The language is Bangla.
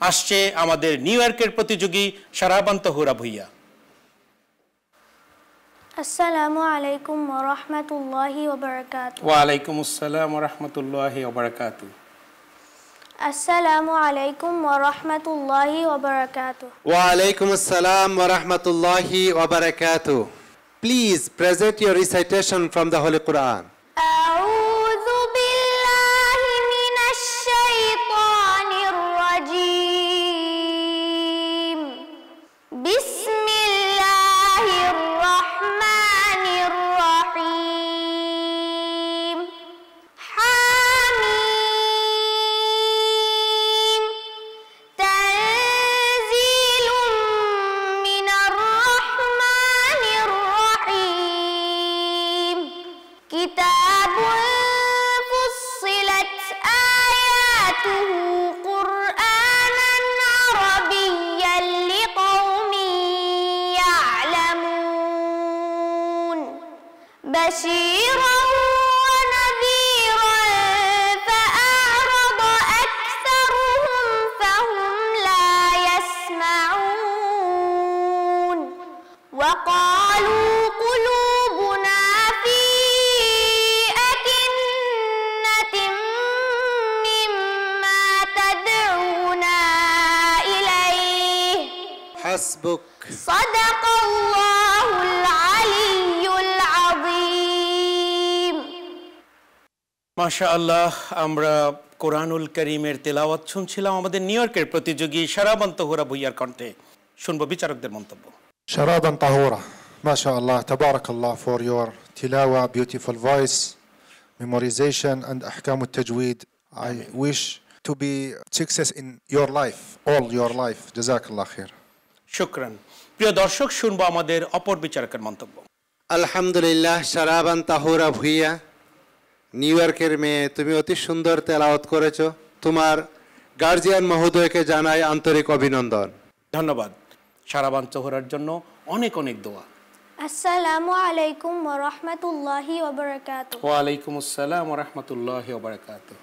আসছে আমাদের নিউ ইয়র্কের প্রতিযোগী শারাবান তহুরা ভুইয়া। আসসালামু আলাইকুম ওয়া রাহমাতুল্লাহি ওয়া বারাকাতুহু। ওয়া আলাইকুম আসসালাম ওয়া রাহমাতুল্লাহি ওয়া বারাকাতুহু। আসসালামু আলাইকুম ওয়া রাহমাতুল্লাহি ওয়া বারাকাতুহু। Wa alaikum assalam wa rahmatullahi wa barakatuh. Please present your recitation from the Holy Quran. আউযু বিল্লাহি মিনাশ শাইতানির রাজীম। বিসমিল্লাহির রাহমানির রহিম। হামিম। তানজিলুম মিনার রাহমানির রহিম। কিতাবুন ফুসসিলাত আয়াতুহু কুরআনান আরাবিয়্যান লিকওমিন ইয়া'লামুন। বাশীরান ওয়া নাযীরান ফাআরাদা আকসারুহুম ফাহুম লা ইয়াসমাউন। ওয়া ক্বালু কুলুবুনা ফি আকিন্নাতিন মিম্মা তাদউনা ইলাইহি। Hasbuk. সাদাকাল্লাহুল আলিয়্যুল আযীম। মাশাআল্লাহ, আমরা কোরআনুল কারীমের তেলাওয়াত শুনছিলাম আমাদের নিউ ইয়র্কের প্রতিযোগী শারাবান তহুরা ভুইয়ার কণ্ঠে। শুনবো বিচারকদের মন্তব্য। شرابا طهورا. ما شاء الله تبارك الله for your tilawa, beautiful voice, memorization and ahkam al-tajweed. I wish to be success in your life, all your life. Jazakallah khair. শুকরান। প্রিয় দর্শক, শুনবো আমাদের অপর বিচারকের মন্তব্য। আলহামদুলিল্লাহ, শারাবান তাহুরা ভুইয়া, নিউ ইয়র্কের মেয়ে, তুমি অতি সুন্দর তেলাওয়াত করেছো। তোমার গার্জিয়ান মহোদয়কে জানাই আন্তরিক অভিনন্দন। ধন্যবাদ। শারাবান তহুরার জন্য অনেক অনেক দোয়া। আসসালামু আলাইকুম ওয়া রাহমাতুল্লাহি ওয়া বারাকাতুহু। ওয়া আলাইকুম আসসালাম ওয়া রাহমাতুল্লাহি ওয়া বারাকাতুহু।